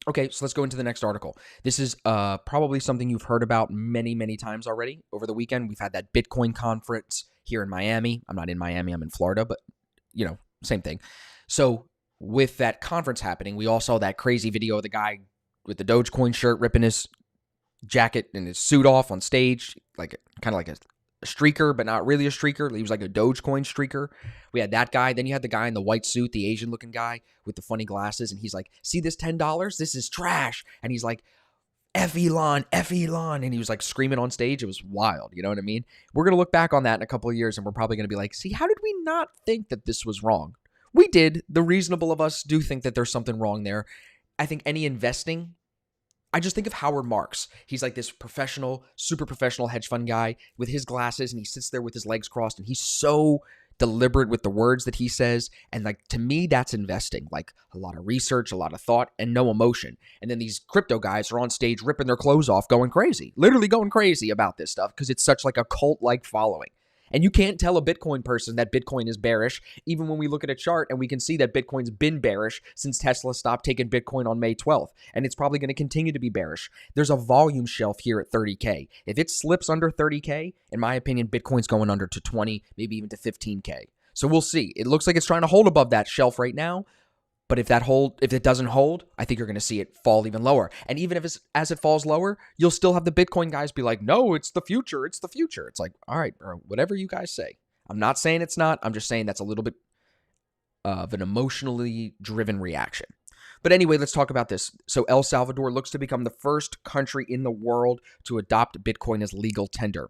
Okay, so let's go into the next article. This is probably something you've heard about many, many times already. Over the weekend, we've had that Bitcoin conference here in Miami. I'm not in Miami, I'm in Florida, but same thing. So with that conference happening, we all saw that crazy video of the guy with the Dogecoin shirt ripping his jacket and his suit off on stage, like kind of like a streaker, but not really a streaker. He was like a Dogecoin streaker. We had that guy. Then you had the guy in the white suit, the Asian looking guy with the funny glasses. And he's like, see this $10? This is trash. And he's like, F Elon, F Elon. And he was like screaming on stage. It was wild. You know what I mean? We're going to look back on that in a couple of years and we're probably going to be like, see, how did we not think that this was wrong? We did. The reasonable of us do think that there's something wrong there. I think any investing, I just think of Howard Marks. He's like this professional, super professional hedge fund guy with his glasses, and he sits there with his legs crossed, and he's so deliberate with the words that he says. And like, to me, that's investing. Like a lot of research, a lot of thought, and no emotion. And then these crypto guys are on stage ripping their clothes off, going crazy, literally going crazy about this stuff because it's such like a cult-like following. And you can't tell a Bitcoin person that Bitcoin is bearish, even when we look at a chart and we can see that Bitcoin's been bearish since Tesla stopped taking Bitcoin on May 12th. And it's probably going to continue to be bearish. There's a volume shelf here at 30K. If it slips under 30K, in my opinion, Bitcoin's going under to 20, maybe even to 15K. So we'll see. It looks like it's trying to hold above that shelf right now. But if it doesn't hold, I think you're going to see it fall even lower. And even if as it falls lower, you'll still have the Bitcoin guys be like, no, it's the future. It's the future. It's like, all right, bro, whatever you guys say. I'm not saying it's not. I'm just saying that's a little bit of an emotionally driven reaction. But anyway, let's talk about this. So El Salvador looks to become the first country in the world to adopt Bitcoin as legal tender.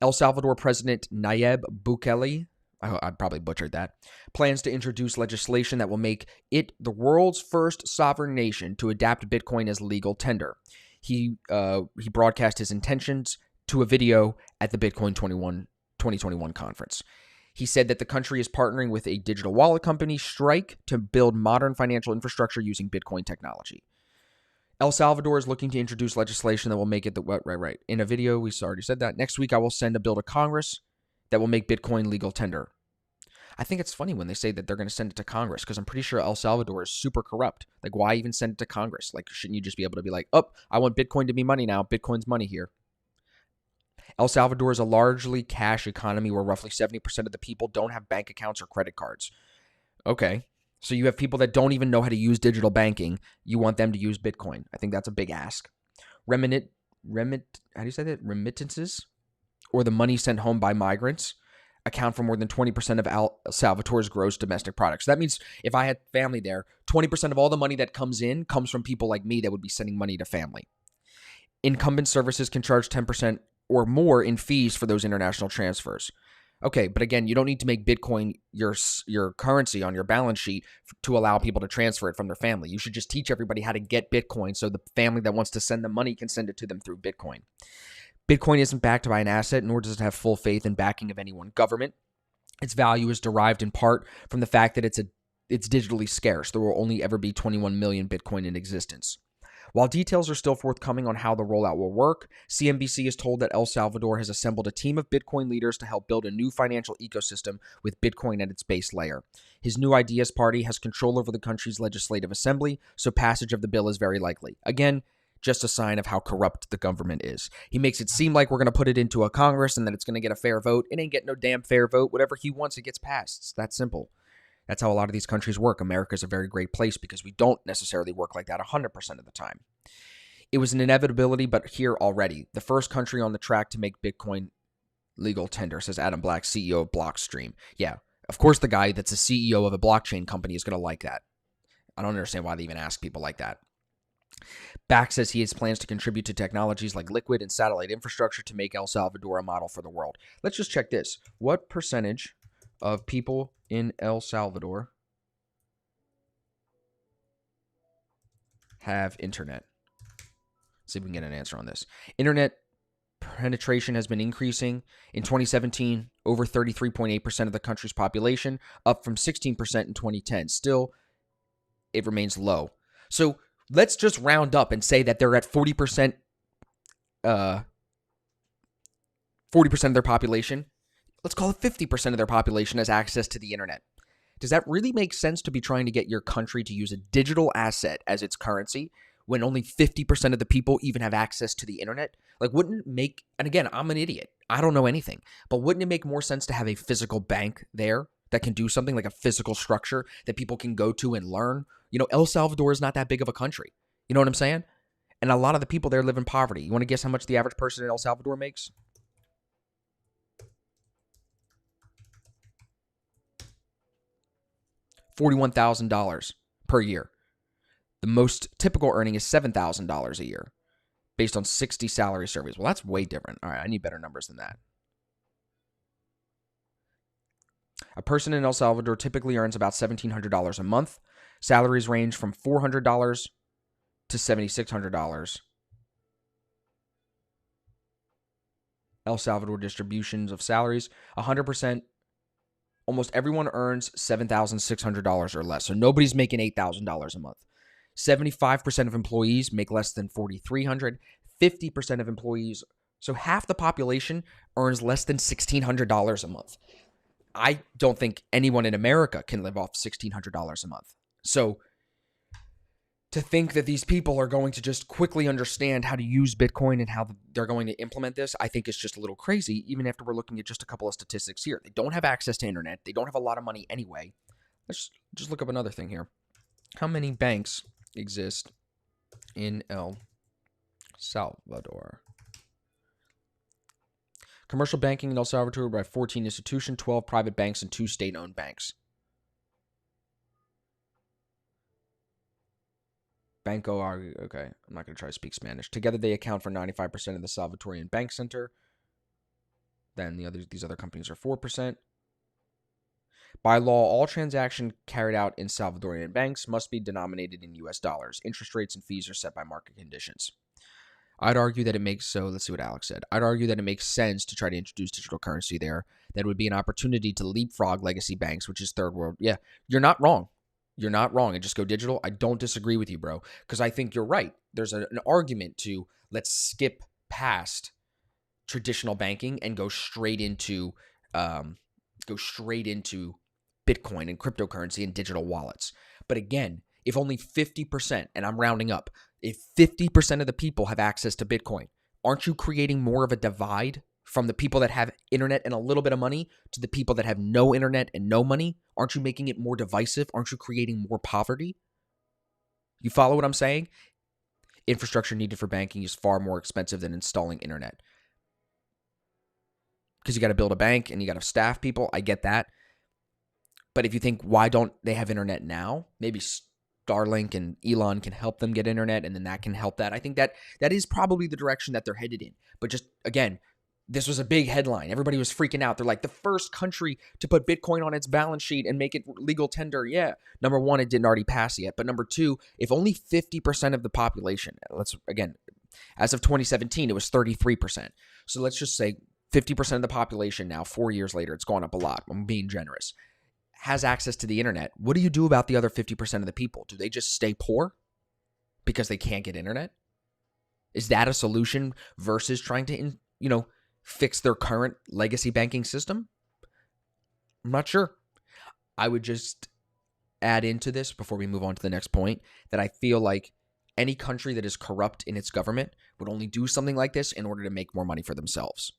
El Salvador President Nayib Bukele, I probably butchered that, plans to introduce legislation that will make it the world's first sovereign nation to adapt Bitcoin as legal tender. He broadcast his intentions to a video at the Bitcoin 2021 conference. He said that the country is partnering with a digital wallet company, Strike, to build modern financial infrastructure using Bitcoin technology. El Salvador is looking to introduce legislation that will make it right. In a video, we already said that. Next week, I will send a bill to Congress that will make Bitcoin legal tender. I think it's funny when they say that they're going to send it to Congress because I'm pretty sure El Salvador is super corrupt. Like, why even send it to Congress? Like, shouldn't you just be able to be like, oh, I want Bitcoin to be money now. Bitcoin's money here. El Salvador is a largely cash economy where roughly 70% of the people don't have bank accounts or credit cards. Okay, so you have people that don't even know how to use digital banking. You want them to use Bitcoin. I think that's a big ask. How do you say that? Remittances, or the money sent home by migrants, account for more than 20% of El Salvador's gross domestic product. So that means if I had family there, 20% of all the money that comes in comes from people like me that would be sending money to family. Incumbent services can charge 10% or more in fees for those international transfers. Okay, but again, you don't need to make Bitcoin your currency on your balance sheet to allow people to transfer it from their family. You should just teach everybody how to get Bitcoin so the family that wants to send them money can send it to them through Bitcoin. Bitcoin isn't backed by an asset, nor does it have full faith in backing of any one government. Its value is derived in part from the fact that it's digitally scarce. There will only ever be 21 million Bitcoin in existence. While details are still forthcoming on how the rollout will work, CNBC is told that El Salvador has assembled a team of Bitcoin leaders to help build a new financial ecosystem with Bitcoin at its base layer. His New Ideas Party has control over the country's legislative assembly, so passage of the bill is very likely. Again, just a sign of how corrupt the government is. He makes it seem like we're going to put it into a Congress and that it's going to get a fair vote. It ain't getting no damn fair vote. Whatever he wants, it gets passed. It's that simple. That's how a lot of these countries work. America is a very great place because we don't necessarily work like that 100% of the time. It was an inevitability, but here already. The first country on the track to make Bitcoin legal tender, says Adam Black, CEO of Blockstream. Yeah, of course the guy that's the CEO of a blockchain company is going to like that. I don't understand why they even ask people like that. Back says he has plans to contribute to technologies like liquid and satellite infrastructure to make El Salvador a model for the world. Let's just check this. What percentage of people in El Salvador have internet? Let's see if we can get an answer on this. Internet penetration has been increasing. In 2017, over 33.8% of the country's population, up from 16% in 2010. Still, it remains low. So let's just round up and say that they're at 40%, 40% of their population. Let's call it 50% of their population has access to the internet. Does that really make sense to be trying to get your country to use a digital asset as its currency when only 50% of the people even have access to the internet? Like, wouldn't it make, and again, I'm an idiot. I don't know anything, but wouldn't it make more sense to have a physical bank there that can do something, like a physical structure that people can go to and learn? El Salvador is not that big of a country. You know what I'm saying? And a lot of the people there live in poverty. You want to guess how much the average person in El Salvador makes? $41,000 per year. The most typical earning is $7,000 a year based on 60 salary surveys. Well, that's way different. All right, I need better numbers than that. A person in El Salvador typically earns about $1,700 a month. Salaries range from $400 to $7,600. El Salvador distributions of salaries, 100%. Almost everyone earns $7,600 or less. So nobody's making $8,000 a month. 75% of employees make less than $4,300. 50% of employees, so half the population, earns less than $1,600 a month. I don't think anyone in America can live off $1,600 a month. So to think that these people are going to just quickly understand how to use Bitcoin and how they're going to implement this, I think is just a little crazy, even after we're looking at just a couple of statistics here. They don't have access to internet. They don't have a lot of money anyway. Let's just look up another thing here. How many banks exist in El Salvador? Commercial banking in El Salvador by 14 institutions, 12 private banks, and 2 state-owned banks. Banco, okay, I'm not going to try to speak Spanish. Together, they account for 95% of the Salvadorian bank center. Then these other companies are 4%. By law, all transactions carried out in Salvadorian banks must be denominated in U.S. dollars. Interest rates and fees are set by market conditions. I'd argue that it makes, let's see what Alex said. I'd argue that it makes sense to try to introduce digital currency there. That would be an opportunity to leapfrog legacy banks, which is third world. Yeah, you're not wrong. You're not wrong. And just go digital. I don't disagree with you, bro, because I think you're right. There's an argument to let's skip past traditional banking and go straight into Bitcoin and cryptocurrency and digital wallets. But again, if only 50%, and I'm rounding up, if 50% of the people have access to Bitcoin, aren't you creating more of a divide from the people that have internet and a little bit of money to the people that have no internet and no money? Aren't you making it more divisive? Aren't you creating more poverty? You follow what I'm saying? Infrastructure needed for banking is far more expensive than installing internet. Because you got to build a bank and you got to staff people. I get that. But if you think, why don't they have internet now? Maybe Starlink and Elon can help them get internet, and then that can help that. I think that is probably the direction that they're headed in. But just, again, this was a big headline. Everybody was freaking out. They're like, the first country to put Bitcoin on its balance sheet and make it legal tender. Yeah. Number one, it didn't already pass yet. But number two, if only 50% of the population, as of 2017, it was 33%. So let's just say 50% of the population now, 4 years later, it's gone up a lot. I'm being generous. Has access to the internet. What do you do about the other 50% of the people? Do they just stay poor because they can't get internet? Is that a solution versus trying to, fix their current legacy banking system? I'm not sure. I would just add into this before we move on to the next point that I feel like any country that is corrupt in its government would only do something like this in order to make more money for themselves.